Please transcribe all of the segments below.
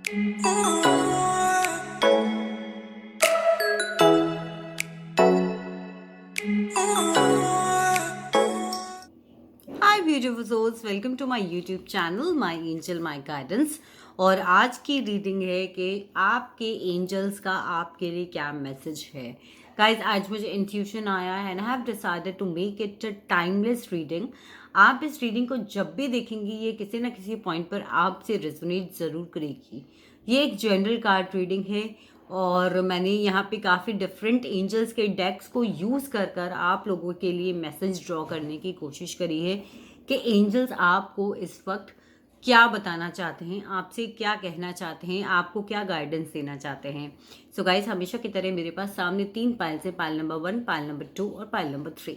Hi beautiful souls, welcome to my YouTube channel my angel my guidance. और आज की reading है कि आपके एंजल्स का आपके लिए क्या मैसेज है। गाइज, आज मुझे इंट्यूशन आया है and I have decided to make it a timeless reading. आप इस रीडिंग को जब भी देखेंगी ये किसी ना किसी पॉइंट पर आपसे रेजोनेट ज़रूर करेगी। ये एक जनरल कार्ड रीडिंग है और मैंने यहाँ पे काफ़ी डिफरेंट एंजल्स के डेक्स को यूज़ कर कर आप लोगों के लिए मैसेज ड्रॉ करने की कोशिश करी है कि एंजल्स आपको इस वक्त क्या बताना चाहते हैं, आपसे क्या कहना चाहते हैं, आपको क्या गाइडेंस देना चाहते हैं। सो गाइस, हमेशा की तरह मेरे पास सामने 3 पाइल्स है, पाइल नंबर 1, पाइल नंबर 2 और पाइल नंबर 3।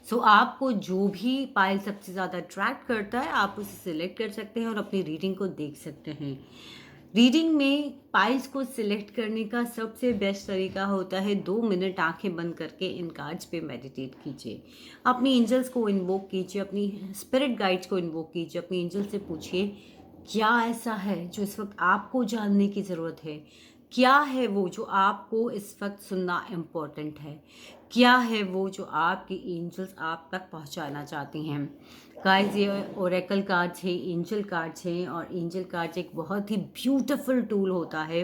सो आपको जो भी पाइल सबसे ज़्यादा अट्रैक्ट करता है आप उसे सिलेक्ट कर सकते हैं और अपनी रीडिंग को देख सकते हैं। रीडिंग में पाइल्स को सिलेक्ट करने का सबसे बेस्ट तरीका होता है 2 मिनट आंखें बंद करके इन कार्ड्स पे मेडिटेट कीजिए। अपनी एंजल्स को इन्वोक कीजिए, अपनी स्पिरिट गाइड्स को इन्वोक कीजिए, अपनी एंजल से पूछिए क्या ऐसा है जो इस वक्त आपको जानने की ज़रूरत है। क्या है वो जो आपको इस वक्त सुनना इम्पोर्टेंट है। क्या है वो जो आपके एंजल्स आप तक पहुंचाना चाहती हैं। गाइस, ये ओरेकल कार्ड्स है, एंजल कार्ड्स हैं और एंजल कार्ड्स एक बहुत ही ब्यूटीफुल टूल होता है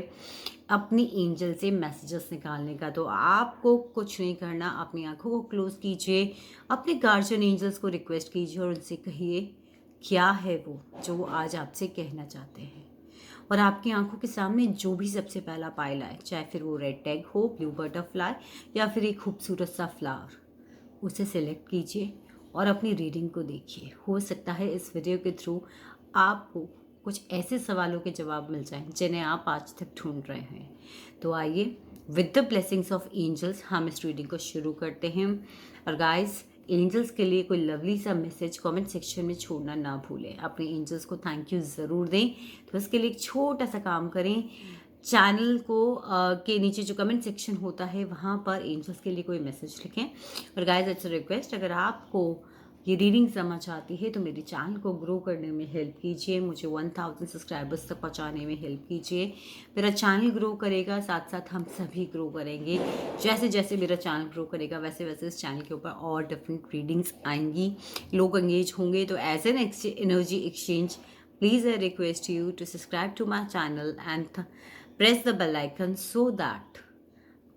अपनी एंजल से मैसेजेस निकालने का। तो आपको कुछ नहीं करना, अपनी आंखों को क्लोज कीजिए, अपने गार्जियन एंजल्स को रिक्वेस्ट कीजिए और उनसे कहिए क्या है वो जो वो आज आपसे कहना चाहते हैं। और आपकी आंखों के सामने जो भी सबसे पहला पाइल आए, चाहे फिर वो रेड टैग हो, ब्लू बटरफ्लाई या फिर एक खूबसूरत सा फ्लावर, उसे सेलेक्ट कीजिए और अपनी रीडिंग को देखिए। हो सकता है इस वीडियो के थ्रू आपको कुछ ऐसे सवालों के जवाब मिल जाएं जिन्हें आप आज तक ढूंढ रहे हैं। तो आइए, with the blessings of angels हम इस रीडिंग को शुरू करते हैं। और गाइस, एंजल्स के लिए कोई लवली सा मैसेज कमेंट सेक्शन में छोड़ना ना भूलें। अपने एंजल्स को थैंक यू ज़रूर दें। तो इसके लिए एक छोटा सा काम करें, चैनल को के नीचे जो कमेंट सेक्शन होता है वहाँ पर एंजल्स के लिए कोई मैसेज लिखें। और गाइस, इट्स रिक्वेस्ट, अगर आपको ये रीडिंग समझ आती है तो मेरे चैनल को ग्रो करने में हेल्प कीजिए, मुझे 1000 सब्सक्राइबर्स तक पहुंचाने में हेल्प कीजिए। मेरा चैनल ग्रो करेगा, साथ साथ हम सभी ग्रो करेंगे। जैसे जैसे मेरा चैनल ग्रो करेगा वैसे वैसे इस चैनल के ऊपर और डिफरेंट रीडिंग्स आएंगी, लोग एंगेज होंगे। तो as an energy exchange, please I request you to subscribe to my channel and press the bell icon so that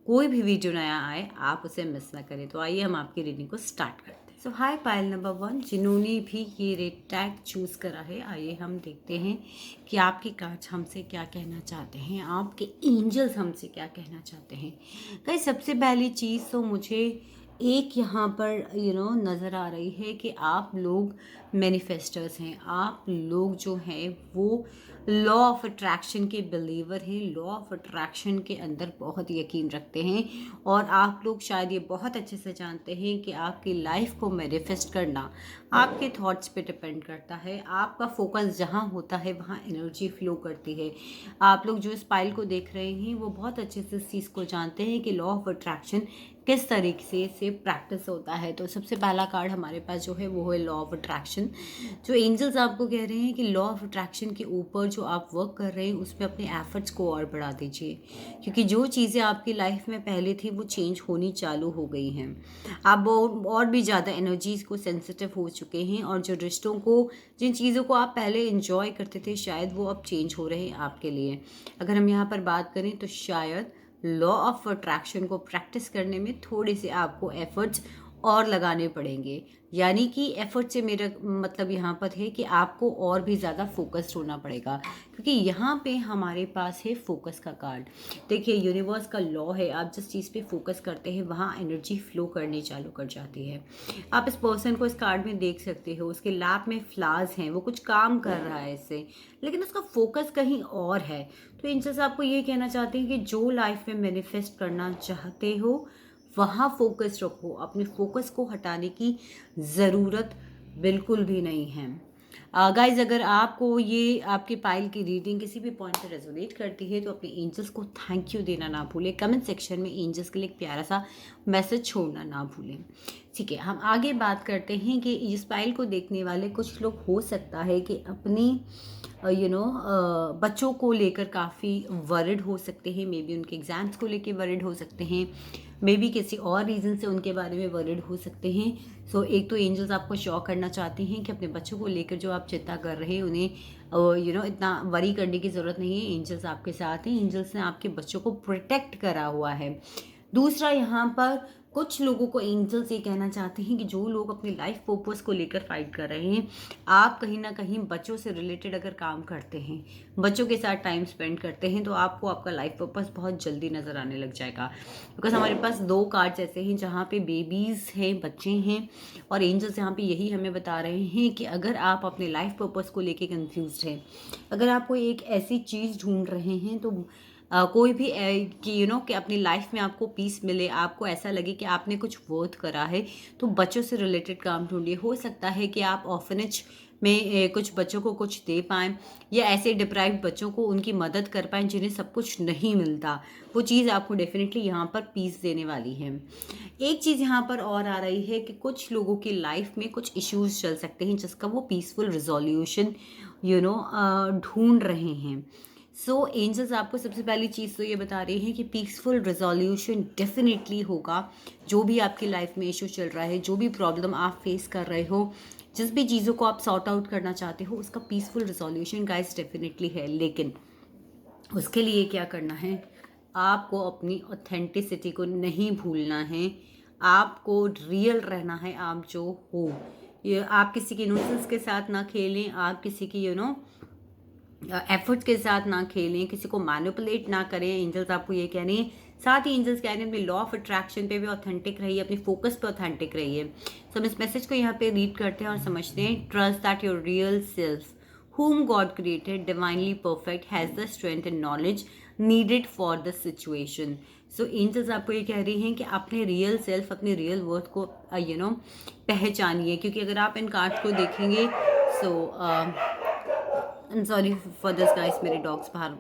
कोई भी वीडियो नया आए आप उसे मिस ना करें। तो आइए हम आपकी रीडिंग को स्टार्ट करते हैं। सो हाय पाइल नंबर 1, जिन्होंने भी ये रेड टैग चूज़ करा है, आइए हम देखते हैं कि आपके कार्ड्स हमसे क्या कहना चाहते हैं, आपके एंजल्स हमसे क्या कहना चाहते हैं। कई सबसे पहली चीज़ तो मुझे एक यहाँ पर नज़र आ रही है कि आप लोग मैनिफेस्टर्स हैं। आप लोग जो हैं वो लॉ ऑफ अट्रैक्शन के बिलीवर हैं, लॉ ऑफ अट्रैक्शन के अंदर बहुत यकीन रखते हैं। और आप लोग शायद ये बहुत अच्छे से जानते हैं कि आपकी लाइफ को मैनिफेस्ट करना आपके थॉट्स पे डिपेंड करता है। आपका फोकस जहाँ होता है वहाँ एनर्जी फ्लो करती है। आप लोग जो इस पाइल को देख रहे हैं वो बहुत अच्छे से इस चीज़ को जानते हैं कि लॉ ऑफ अट्रैक्शन किस तरीके से प्रैक्टिस होता है। तो सबसे पहला कार्ड हमारे पास जो है वो है लॉ ऑफ अट्रैक्शन। जो एंजल्स आपको कह रहे हैं कि लॉ ऑफ अट्रैक्शन के ऊपर जो आप वर्क कर रहे हैं उस पर अपने एफर्ट्स को और बढ़ा दीजिए, क्योंकि जो चीज़ें आपकी लाइफ में पहले थी वो चेंज होनी चालू हो गई हैं। आप और भी ज़्यादा एनर्जीज को सेंसिटिव हो चुके हैं और जो रिश्तों को, जिन चीज़ों को आप पहले इंजॉय करते थे शायद वो अब चेंज हो रहे हैं आपके लिए। अगर हम यहाँ पर बात करें तो शायद लॉ ऑफ अट्रैक्शन को प्रैक्टिस करने में थोड़े से आपको एफर्ट्स और लगाने पड़ेंगे। यानी कि एफर्ट से मेरा मतलब यहाँ पर है कि आपको और भी ज़्यादा फोकस्ड होना पड़ेगा, क्योंकि यहाँ पे हमारे पास है फोकस का कार्ड। देखिए, यूनिवर्स का लॉ है, आप जिस चीज़ पे फोकस करते हैं वहाँ एनर्जी फ्लो करनी चालू कर जाती है। आप इस पर्सन को इस कार्ड में देख सकते हो, उसके लैप में फ्लावर्स हैं, वो कुछ काम कर रहा है इससे, लेकिन उसका फोकस कहीं और है। तो इनसे आपको ये कहना चाहते हैं कि जो लाइफ में मैनिफेस्ट करना चाहते हो वहाँ फोकस रखो, अपने फोकस को हटाने की ज़रूरत बिल्कुल भी नहीं है। गाइज अगर आपको ये आपके पाइल की रीडिंग किसी भी पॉइंट पे रेजोनेट करती है तो अपने एंजल्स को थैंक यू देना ना भूलें, कमेंट सेक्शन में एंजल्स के लिए एक प्यारा सा मैसेज छोड़ना ना भूलें। ठीक है, हम आगे बात करते हैं कि इस पाइल को देखने वाले कुछ लोग हो सकता है कि अपनी बच्चों को लेकर काफ़ी वरिड हो सकते हैं, मे बी उनके एग्ज़ाम्स को लेकर वरिड हो सकते हैं, मे बी किसी और रीज़न से उनके बारे में वरिड हो सकते हैं। सो एक तो एंजल्स आपको शो करना चाहते हैं कि अपने बच्चों को लेकर जो आप चिंता कर रहे हैं उन्हें इतना वरी करने की ज़रूरत नहीं है। एंजल्स आपके साथ हैं, एंजल्स ने आपके बच्चों को प्रोटेक्ट करा हुआ है। दूसरा, यहाँ पर कुछ लोगों को एंजल्स ये कहना चाहते हैं कि जो लोग अपनी लाइफ पर्पस को लेकर फाइट कर रहे हैं, आप कहीं ना कहीं बच्चों से रिलेटेड अगर काम करते हैं, बच्चों के साथ टाइम स्पेंड करते हैं, तो आपको आपका लाइफ पर्पस बहुत जल्दी नज़र आने लग जाएगा। बिकॉज हमारे पास 2 कार्ड्स ऐसे हैं जहाँ पे बेबीज़ हैं, बच्चे हैं, और एंजल्स यहाँ पे यही हमें बता रहे हैं कि अगर आप अपने लाइफ पर्पस को लेके कंफ्यूज्ड हैं, अगर आप कोई एक ऐसी चीज़ ढूंढ रहे हैं, तो कोई भी कि अपनी लाइफ में आपको पीस मिले, आपको ऐसा लगे कि आपने कुछ वर्थ करा है, तो बच्चों से रिलेटेड काम ढूंढिए। हो सकता है कि आप ऑर्फनेज में कुछ बच्चों को कुछ दे पाएँ, या ऐसे डिप्राइव्ड बच्चों को उनकी मदद कर पाएँ जिन्हें सब कुछ नहीं मिलता। वो चीज़ आपको डेफिनेटली यहाँ पर पीस देने वाली है। एक चीज़ यहाँ पर और आ रही है कि कुछ लोगों की लाइफ में कुछ इश्यूज चल सकते हैं जिसका वो पीसफुल रिजोल्यूशन ढूंढ रहे हैं। सो एंजल्स आपको सबसे पहली चीज़ तो ये बता रही हैं कि पीसफुल रिजोल्यूशन डेफिनेटली होगा। जो भी आपकी लाइफ में इशू चल रहा है, जो भी प्रॉब्लम आप फेस कर रहे हो, जिस भी चीज़ों को आप सॉर्ट आउट करना चाहते हो, उसका पीसफुल रिजोल्यूशन गाइस डेफिनेटली है। लेकिन उसके लिए क्या करना है, आपको अपनी ऑथेंटिसिटी को नहीं भूलना है, आपको रियल रहना है, आप जो हो। ये आप किसी के इनोसेंस के साथ ना खेलें, आप किसी की एफर्ट्स के साथ ना खेलें, किसी को मैनिपुलेट ना करें। एंजल्स आपको ये कह रहे हैं, साथ ही एंजल्स कह रहे हैं अपने लॉ ऑफ अट्रैक्शन पे भी ऑथेंटिक रहिए, अपनी फोकस पे ऑथेंटिक रहिए। तो हम इस मैसेज को यहाँ पे रीड करते हैं और समझते हैं। Trust that your real self whom God created divinely perfect has the strength and knowledge needed for the situation. So angels आपको ये कह रही हैं कि अपने रियल सेल्फ, अपने रियल वर्थ को पहचानिए। क्योंकि अगर आप इन कार्ड्स को देखेंगे, so sorry for this guys, मेरे डॉग्स बाहर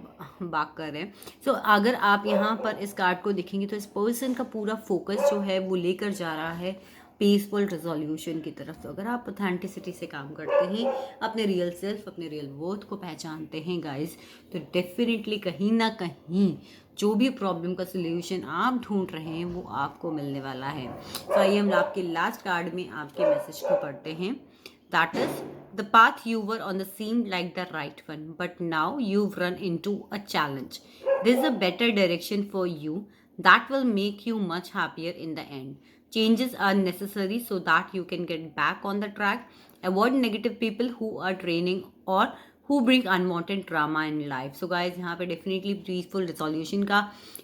बाग कर रहे हैं। सो अगर आप यहाँ पर इस कार्ड को देखेंगे तो इस पर्सन का पूरा फोकस जो है वो लेकर जा रहा है पीसफुल रिजोल्यूशन की तरफ। तो अगर आप ऑथेंटिसिटी से काम करते हैं, अपने रियल सेल्फ, अपने रियल वर्थ को पहचानते हैं गाइस, तो डेफिनेटली कहीं ना कहीं जो भी प्रॉब्लम का सोल्यूशन आप ढूंढ रहे हैं वो आपको मिलने वाला है। तो आइए हम आपके लास्ट कार्ड में आपके मैसेज को पढ़ते हैं। That is the path you were on seemed like the right one, but now you've run into a challenge. There's a better direction for you that will make you much happier in the end. Changes are necessary so that you can get back on the track. Avoid negative people who are draining or who bring unwanted drama in life. So guys, यहाँ पे definitely peaceful resolution का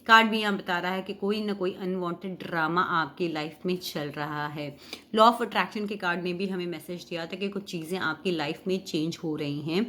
card भी यहाँ बता रहा है कि कोई ना कोई अनवांटेड ड्रामा आपकी लाइफ में चल रहा है। लॉ ऑफ अट्रैक्शन के कार्ड ने भी हमें मैसेज दिया था कि कुछ चीज़ें आपकी लाइफ में चेंज हो रही हैं।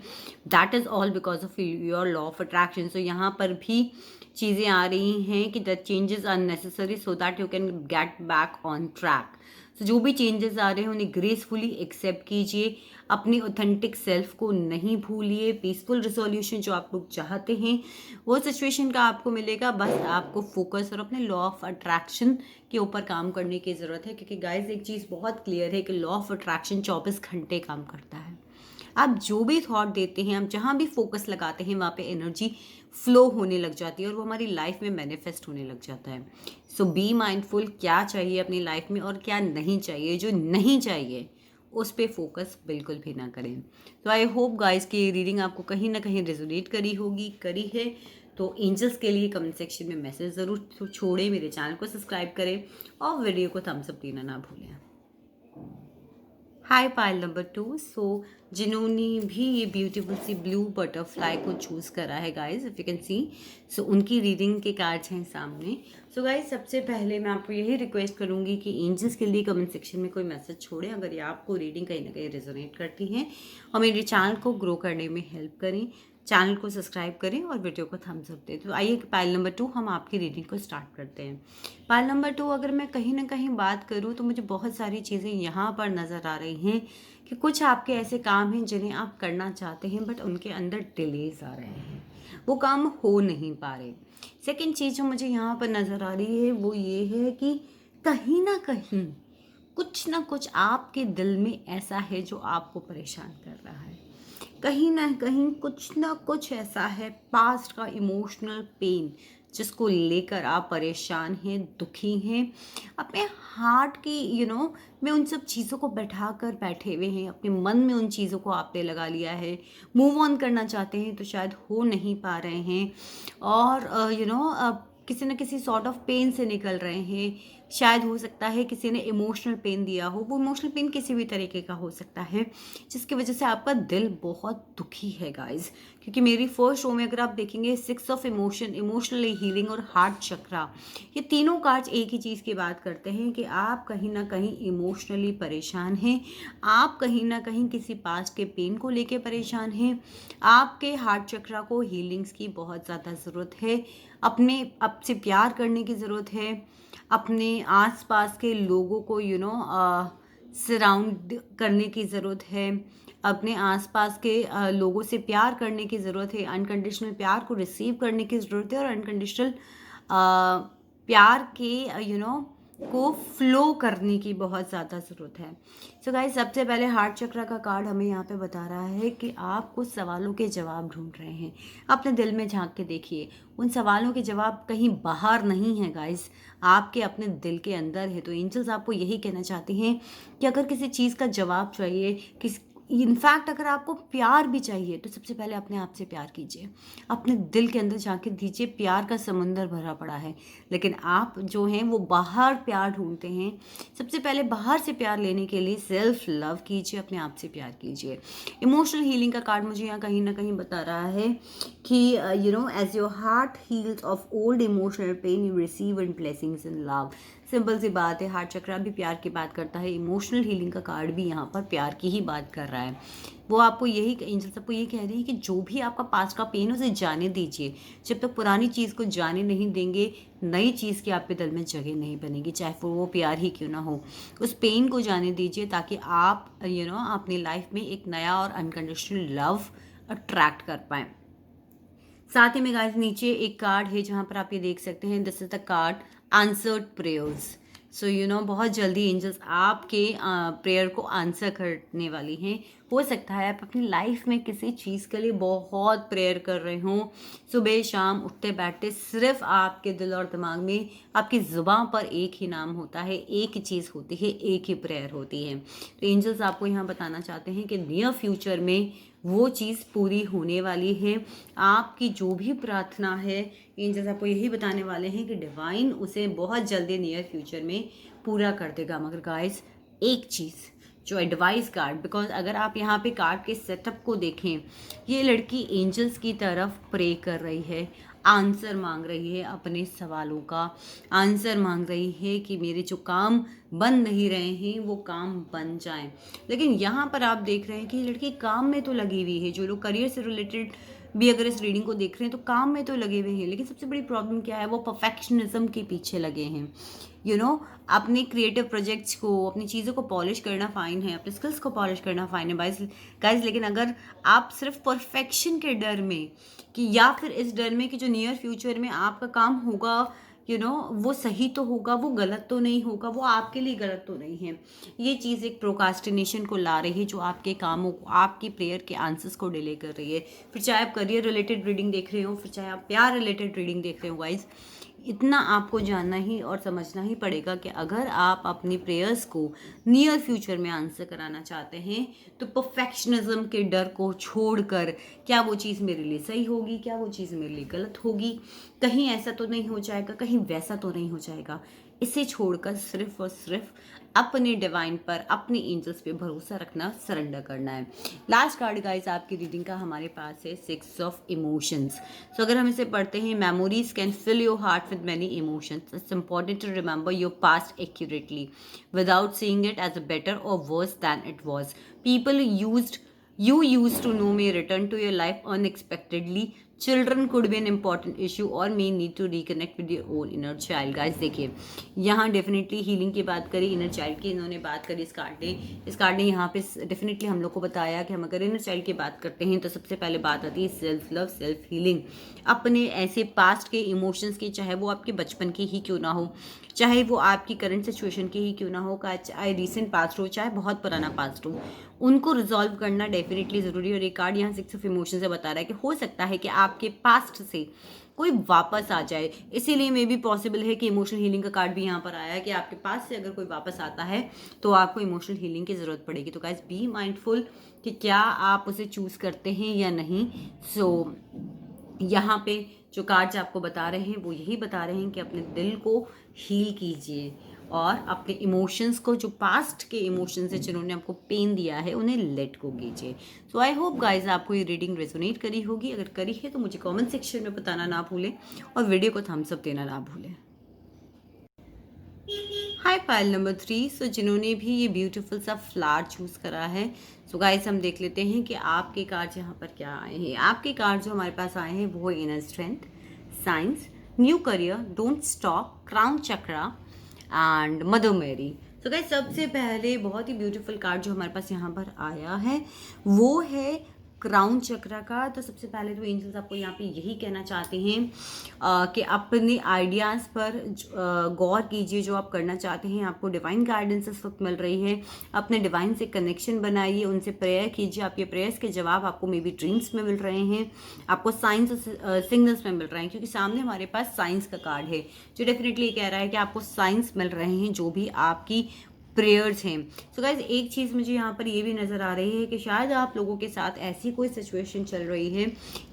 That is all because of your law of attraction. So यहाँ पर भी चीज़ें आ रही हैं कि the changes are necessary so that you can get back on track. तो जो भी चेंजेस आ रहे हैं उन्हें ग्रेसफुली एक्सेप्ट कीजिए, अपनी ऑथेंटिक सेल्फ को नहीं भूलिए। पीसफुल रिजोल्यूशन जो आप लोग चाहते हैं वो सिचुएशन का आपको मिलेगा, बस आपको फोकस और अपने लॉ ऑफ अट्रैक्शन के ऊपर काम करने की ज़रूरत है। क्योंकि गाइस एक चीज़ बहुत क्लियर है कि लॉ ऑफ अट्रैक्शन 24 घंटे काम करता है। आप जो भी थॉट देते हैं, आप जहाँ भी फोकस लगाते हैं, वहाँ पे एनर्जी फ्लो होने लग जाती है और वो हमारी लाइफ में मैनिफेस्ट होने लग जाता है। सो बी माइंडफुल, क्या चाहिए अपनी लाइफ में और क्या नहीं चाहिए। जो नहीं चाहिए उस पर फोकस बिल्कुल भी ना करें। तो आई होप गाइस की रीडिंग आपको कहीं ना कहीं रेजोनेट करी है। तो एंजल्स के लिए कमेंट सेक्शन में मैसेज ज़रूर छोड़ें, मेरे चैनल को सब्सक्राइब करें और वीडियो को थम्स अप देना ना भूलें। हाय पाइल नंबर 2। सो जिन्होंने भी ये ब्यूटीफुल सी ब्लू बटरफ्लाई को चूज़ करा है guys, if you can see, so उनकी रीडिंग के कार्ड्स हैं सामने। सो गाइज सबसे पहले मैं आपको यही रिक्वेस्ट करूँगी कि एंजल्स के लिए कमेंट सेक्शन में कोई मैसेज छोड़ें अगर ये आपको रीडिंग कहीं ना कहीं रेजोनेट करती हैं, और मेरे चैनल को ग्रो करने में हेल्प करें। चैनल को सब्सक्राइब करें और वीडियो को थम्स अप दें। तो आइए पाइल नंबर 2 हम आपकी रीडिंग को स्टार्ट करते हैं। पाइल नंबर 2 अगर मैं कहीं ना कहीं बात करूं तो मुझे बहुत सारी चीज़ें यहाँ पर नज़र आ रही हैं कि कुछ आपके ऐसे काम हैं जिन्हें आप करना चाहते हैं बट उनके अंदर डिलेज आ रहे हैं, वो काम हो नहीं पा रहे। सेकंड चीज़ जो मुझे यहाँ पर नज़र आ रही है वो ये है कि कहीं ना कहीं कुछ ना कुछ आपके दिल में ऐसा है जो आपको परेशान कर रहा है। कहीं ना कहीं कुछ ना कुछ ऐसा है, पास्ट का इमोशनल पेन जिसको लेकर आप परेशान हैं, दुखी हैं, अपने हार्ट की में उन सब चीज़ों को बैठा कर बैठे हुए हैं, अपने मन में उन चीज़ों को आपने लगा लिया है, मूव ऑन करना चाहते हैं तो शायद हो नहीं पा रहे हैं, और किसी न किसी सॉर्ट ऑफ पेन से निकल रहे हैं। शायद हो सकता है किसी ने इमोशनल पेन दिया हो, वो इमोशनल पेन किसी भी तरीके का हो सकता है जिसकी वजह से आपका दिल बहुत दुखी है गाइस। क्योंकि मेरी फर्स्ट रो में अगर आप देखेंगे 6 ऑफ इमोशन, इमोशनली हीलिंग और हार्ट चक्रा, ये तीनों कार्ड्स एक ही चीज़ की बात करते हैं कि आप कहीं ना कहीं इमोशनली परेशान हैं, आप कहीं ना कहीं किसी पास्ट के पेन को लेके परेशान हैं, आपके हार्ट चक्रा को हीलिंग्स की बहुत ज़्यादा ज़रूरत है, अपने आप से प्यार करने की ज़रूरत है, अपने आसपास के लोगों को सराउंड करने की ज़रूरत है, अपने आसपास के लोगों से प्यार करने की ज़रूरत है, अनकंडीशनल प्यार को रिसीव करने की ज़रूरत है, और अनकंडीशनल प्यार के को फ्लो करने की बहुत ज़्यादा ज़रूरत है। सो गाइस, सबसे पहले हार्ट चक्र का कार्ड हमें यहाँ पे बता रहा है कि आप कुछ सवालों के जवाब ढूंढ रहे हैं। अपने दिल में झांक के देखिए, उन सवालों के जवाब कहीं बाहर नहीं है गाइस, आपके अपने दिल के अंदर है। तो एंजल्स आपको यही कहना चाहते हैं कि अगर किसी चीज़ का जवाब चाहिए, इनफैक्ट अगर आपको प्यार भी चाहिए, तो सबसे पहले अपने आप से प्यार कीजिए, अपने दिल के अंदर जाके दीजिए। प्यार का समुंदर भरा पड़ा है, लेकिन आप जो हैं वो बाहर प्यार ढूंढते हैं। सबसे पहले बाहर से प्यार लेने के लिए सेल्फ लव कीजिए, अपने आप से प्यार कीजिए। इमोशनल हीलिंग का कार्ड मुझे यहाँ कहीं ना कहीं बता रहा है कि as your heart heals of old emotional pain you receive and blessings in love. Simple सी बात है, हार्ट चक्रा भी प्यार की बात करता है, इमोशनल हीलिंग का कार्ड भी यहाँ पर प्यार की ही बात कर रहा है। वो आपको यही एंजल सबको ये कह रहे हैं कि जो भी आपका पास्ट का पेन उसे जाने दीजिए। जब तक पुरानी चीज़ को जाने नहीं देंगे, नई चीज़ की आपके दिल में जगह नहीं बनेगी, चाहे वो प्यार ही क्यों ना हो। उस पेन को जाने दीजिए ताकि आप अपनी लाइफ में एक नया और अनकंडीशनल लव अट्रैक्ट कर पाएँ। साथ ही में गाइस, नीचे एक कार्ड है जहाँ पर आप ये देख सकते हैं, this is the card answered prayers. So बहुत जल्दी एंजल्स आपके प्रेयर को आंसर करने वाली हैं। हो सकता है आप अपनी लाइफ में किसी चीज़ के लिए बहुत प्रेयर कर रहे हों, सुबह शाम उठते बैठते सिर्फ आपके दिल और दिमाग में, आपकी ज़ुबान पर एक ही नाम होता है, एक ही चीज़ होती है, एक ही प्रेयर होती है। तो एंजल्स आपको यहाँ बताना चाहते हैं कि नियर फ्यूचर में वो चीज़ पूरी होने वाली है। आपकी जो भी प्रार्थना है, एंजल्स आपको यही बताने वाले हैं कि डिवाइन उसे बहुत जल्दी नियर फ्यूचर में पूरा कर देगा। मगर गाइस, एक चीज़ जो एडवाइस कार्ड, बिकॉज अगर आप यहाँ पे कार्ड के सेटअप को देखें, ये लड़की एंजल्स की तरफ प्रे कर रही है, आंसर मांग रही है, अपने सवालों का आंसर मांग रही है कि मेरे जो काम बन नहीं रहे हैं वो काम बन जाएं। लेकिन यहाँ पर आप देख रहे हैं कि लड़की काम में तो लगी हुई है। जो लोग करियर से रिलेटेड भी अगर इस रीडिंग को देख रहे हैं तो काम में तो लगे हुए हैं, लेकिन सबसे बड़ी प्रॉब्लम क्या है, वो परफेक्शनिज्म के पीछे लगे हैं। अपने क्रिएटिव प्रोजेक्ट्स को, अपनी चीज़ों को पॉलिश करना फ़ाइन है, अपने स्किल्स को पॉलिश करना फ़ाइन है गाइस, लेकिन अगर आप सिर्फ परफेक्शन के डर में कि या फिर इस डर में कि जो नियर फ्यूचर में आपका काम होगा वो सही तो होगा, वो गलत तो नहीं होगा, वो आपके लिए गलत तो नहीं है, ये चीज़ एक प्रोकास्टिनेशन को ला रही है जो आपके कामों को, आपकी प्रेयर के आंसर्स को डिले कर रही है। फिर चाहे आप करियर रिलेटेड रीडिंग देख रहे हो, फिर चाहे आप प्यार रिलेटेड रीडिंग देख रहे हो, गाइज इतना आपको जानना ही और समझना ही पड़ेगा कि अगर आप अपनी प्रेयर्स को नियर फ्यूचर में आंसर कराना चाहते हैं तो परफेक्शनिज्म के डर को छोड़कर, क्या वो चीज़ मेरे लिए सही होगी, क्या वो चीज़ मेरे लिए गलत होगी, कहीं ऐसा तो नहीं हो जाएगा, कहीं वैसा तो नहीं हो जाएगा, इसे छोड़कर सिर्फ और सिर्फ अपने डिवाइन पर, अपने एंजल्स पे भरोसा रखना, सरेंडर करना है। लास्ट कार्ड गाइस आपकी रीडिंग का हमारे पास है 6 ऑफ इमोशंस। सो अगर हम इसे पढ़ते हैं, memories can fill your heart with many emotions, it's important to remember your past accurately without seeing it as a better और worse than it was. People you used to know may return to your life unexpectedly, children could be an important issue और may need to reconnect with your own inner child. Guys देखिए यहाँ definitely healing की बात करी, inner child की इन्होंने बात करी। इस कार्ड ने यहाँ पे डेफिनेटली हम लोग को बताया कि हम अगर इनर चाइल्ड की बात करते हैं तो सबसे पहले बात आती है सेल्फ लव, सेल्फ हीलिंग। अपने ऐसे पास्ट के इमोशंस की, चाहे वो आपके बचपन की ही क्यों ना हो, चाहे वो आपकी करंट सिचुएशन की ही क्यों ना हो, चाहे रीसेंट पास्ट हो, चाहे बहुत पुराना पास्ट हो, उनको रिजॉल्व करना डेफिनेटली ज़रूरी है। और ये कार्ड यहाँ 6 ऑफ इमोशन से बता रहा है कि हो सकता है कि आपके पास्ट से कोई वापस आ जाए, इसीलिए मे भी पॉसिबल है कि इमोशनल हीलिंग का कार्ड भी यहाँ पर आया है कि आपके पास से अगर कोई वापस आता है तो आपको इमोशनल हीलिंग की ज़रूरत पड़ेगी। तो गाइस बी माइंडफुल कि क्या आप उसे चूज़ करते हैं या नहीं। सो यहाँ पे जो कार्ड्स आपको बता रहे हैं वो यही बता रहे हैं कि अपने दिल को हील कीजिए और अपने इमोशंस को, जो पास्ट के इमोशंस है जिन्होंने आपको पेन दिया है, उन्हें लेट को कीजिए। सो आई होप गाइज आपको ये रीडिंग रेजोनेट करी होगी। अगर करी है तो मुझे कमेंट सेक्शन में बताना ना भूलें और वीडियो को थम्स अप देना ना भूलें। हाय पाइल नंबर 3। सो जिन्होंने भी ये ब्यूटीफुल सा फ्लावर चूज़ करा है, सो गाइस हम देख लेते हैं कि आपके कार्ड यहाँ पर क्या आए हैं। आपके कार्ड जो हमारे पास आए हैं वो inner strength, science, new career, don't stop, crown chakra and Mother Mary. तो गाइस सबसे पहले बहुत ही ब्यूटीफुल कार्ड जो हमारे पास यहाँ पर आया है वो है क्राउन चक्रा का। तो सबसे पहले तो एंजल्स आपको यहाँ पे यही कहना चाहते हैं कि अपने आइडियाज़ पर गौर कीजिए। जो आप करना चाहते हैं आपको डिवाइन गाइडेंस इस वक्त मिल रही है। अपने डिवाइन से कनेक्शन बनाइए, उनसे प्रेयर कीजिए। आपके प्रेयर्स के जवाब आपको मे बी ड्रीम्स में मिल रहे हैं, आपको साइंस सिग्नल्स में मिल रहे हैं, क्योंकि सामने हमारे पास साइंस का कार्ड है जो डेफिनेटली कह रहा है कि आपको साइंस मिल रहे हैं जो भी आपकी प्रेयर्स हैं। सो गाइज एक चीज़ मुझे यहाँ पर ये भी नज़र आ रही है कि शायद आप लोगों के साथ ऐसी कोई सिचुएशन चल रही है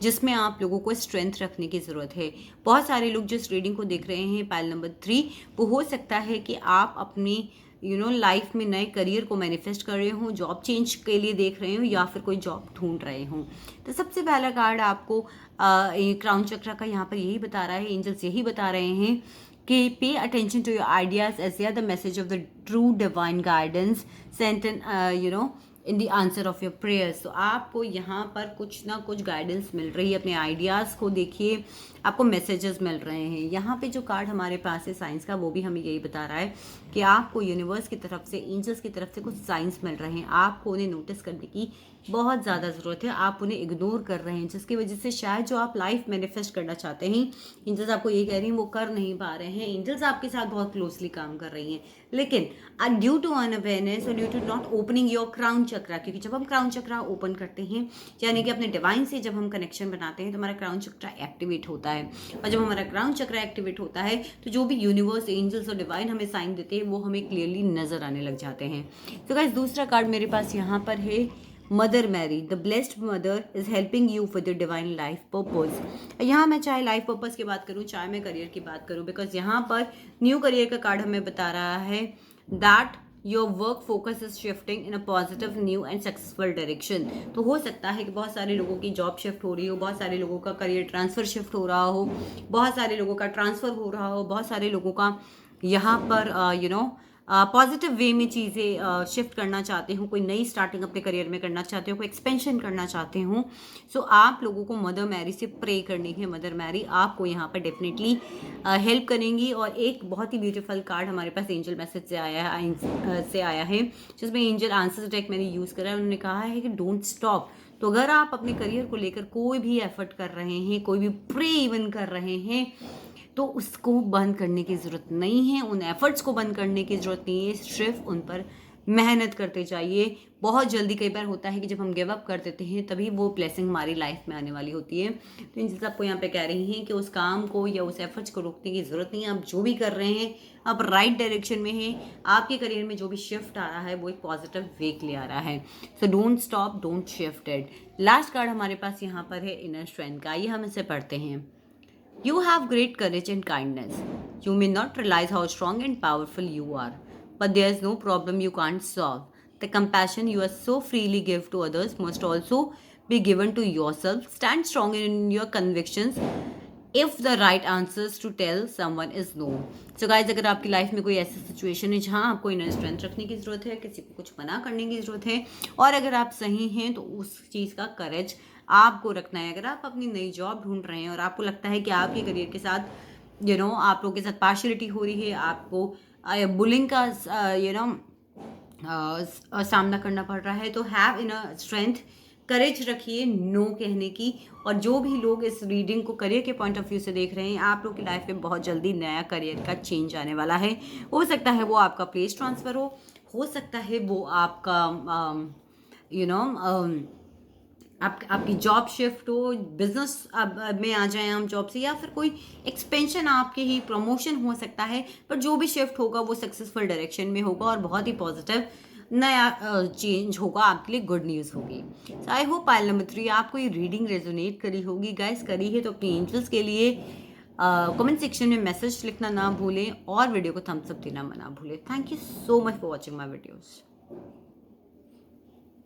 जिसमें आप लोगों को स्ट्रेंथ रखने की ज़रूरत है। बहुत सारे लोग जो इस रीडिंग को देख रहे हैं पाइल नंबर 3, वो हो सकता है कि आप अपनी लाइफ में नए करियर को मैनिफेस्ट कर रहे हों, जॉब चेंज के लिए देख रहे हो या फिर कोई जॉब ढूंढ रहे हों। तो सबसे पहला कार्ड आपको क्राउन चक्रा का यहाँ पर यही बता रहा है, एंजल्स यही बता रहे हैं कि pay attention to your ideas as they are the message of the true divine guidance sent in the answer of your prayers. तो आपको यहाँ पर कुछ ना कुछ गाइडेंस मिल रही है। अपने आइडियाज़ को देखिए, आपको मैसेजेस मिल रहे हैं। यहाँ पे जो कार्ड हमारे पास है साइंस का, वो भी हमें यही बता रहा है कि आपको यूनिवर्स की तरफ से, एंजल्स की तरफ से कुछ साइंस मिल रहे हैं। आपको उन्हें नोटिस करने की बहुत ज़्यादा ज़रूरत है। आप उन्हें इग्नोर कर रहे हैं, जिसकी वजह से शायद जो आप लाइफ मैनिफेस्ट करना चाहते हैं, एंजल्स आपको ये कह रही हैं वो कर नहीं पा रहे हैं। एंजल्स आपके साथ बहुत क्लोजली काम कर रही हैं, लेकिन ड्यू टू अनअवेयरनेस और due to not opening your crown chakra, क्योंकि जब हम क्राउन चक्रा ओपन करते हैं, यानी कि अपने डिवाइन से जब हम कनेक्शन बनाते हैं, तो हमारा क्राउन चक्रा एक्टिवेट होता है। और जब हमारा क्राउन चक्रा एक्टिवेट होता है तो जो भी यूनिवर्स, एंजल्स और डिवाइन हमें साइन देते हैं वो हमें क्लियरली नजर आने लग जाते हैं। तो गाइस दूसरा कार्ड मेरे पास यहाँ पर है mother Mary. The blessed mother is helping you with your divine life purpose. यहाँ मैं चाहे लाइफ पर्पज की बात करूँ, चाहे मैं करियर की बात करूँ, बिकॉज यहाँ पर न्यू करियर का कार्ड हमें बता रहा है that your work focus is shifting in a positive new and successful direction. तो हो सकता है कि बहुत सारे लोगों की जॉब शिफ्ट हो रही हो, बहुत सारे लोगों का करियर ट्रांसफर शिफ्ट हो रहा हो, बहुत सारे लोगों का ट्रांसफर हो रहा हो, बहुत सारे लोगों का यहाँ पर पॉजिटिव वे में चीज़ें शिफ्ट करना चाहते हो, कोई नई स्टार्टिंग अपने करियर में करना चाहते हो, कोई एक्सपेंशन करना चाहते हो। सो आप लोगों को मदर मैरी से प्रे करनी है। मदर मैरी आपको यहाँ पर डेफिनेटली हेल्प करेंगी। और एक बहुत ही ब्यूटीफुल कार्ड हमारे पास एंजल मैसेज से आया है जिसमें एंजल आंसर डेक मैंने यूज़ करा है। उन्होंने कहा है कि डोंट स्टॉप। तो अगर आप अपने करियर को लेकर कोई भी एफर्ट कर रहे हैं, कोई भी प्रे इवन कर रहे हैं, तो उसको बंद करने की ज़रूरत नहीं है, उन एफर्ट्स को बंद करने की ज़रूरत नहीं है, सिर्फ उन पर मेहनत करते जाइए। बहुत जल्दी कई बार होता है कि जब हम गिव अप कर देते हैं तभी वो ब्लेसिंग हमारी लाइफ में आने वाली होती है। तो इन चीज़ आपको यहाँ पे कह रही हैं कि उस काम को या उस एफर्ट्स को रोकने की ज़रूरत नहीं है। आप जो भी कर रहे हैं आप राइट डायरेक्शन में हैं। आपके करियर में जो भी शिफ्ट आ रहा है वो एक पॉजिटिव वे के लिए आ रहा है। So don't stop, don't shift it. Last card हमारे पास यहाँ पर है इनर स्ट्रेंथ का। आइए हम इसे पढ़ते हैं। You have great courage and kindness. You may not realize how strong and powerful you are, but there is no problem you can't solve. The compassion you are so freely give to others must also be given to yourself. Stand strong in your convictions. If the right answers to tell someone is no. So guys, अगर आपकी life में कोई ऐसी situation है जहाँ आपको inner strength रखने की ज़रूरत है, किसी को कुछ मना करने की ज़रूरत है, और अगर आप सही हैं तो उस चीज़ का करेज आपको रखना है। अगर आप अपनी नई जॉब ढूंढ रहे हैं और आपको लगता है कि आपके करियर के साथ आप लोगों के साथ पार्शलिटी हो रही है, आपको बुलिंग का सामना करना पड़ रहा है, तो हैव इन स्ट्रेंथ, करेज रखिए नो कहने की। और जो भी लोग इस रीडिंग को करियर के पॉइंट ऑफ व्यू से देख रहे हैं, आप लोग की लाइफ में बहुत जल्दी नया करियर का चेंज आने वाला है। हो सकता है वो आपका प्लेस ट्रांसफ़र हो सकता है वो आपका यू नो आपकी जॉब शिफ्ट हो, बिजनेस में आ जाए हम जॉब से, या फिर कोई एक्सपेंशन, आपके ही प्रमोशन हो सकता है। पर जो भी शिफ्ट होगा वो सक्सेसफुल डायरेक्शन में होगा और बहुत ही पॉजिटिव नया चेंज होगा, आपके लिए गुड न्यूज़ होगी। आई होप पाइल नंबर 3 आपको ये रीडिंग रेजोनेट करी होगी। गाइस, करी है तो अपनी एंजल्स के लिए कमेंट सेक्शन में मैसेज लिखना ना भूलें और वीडियो को थम्स अप देना ना भूलें। Thank you so much for watching my videos.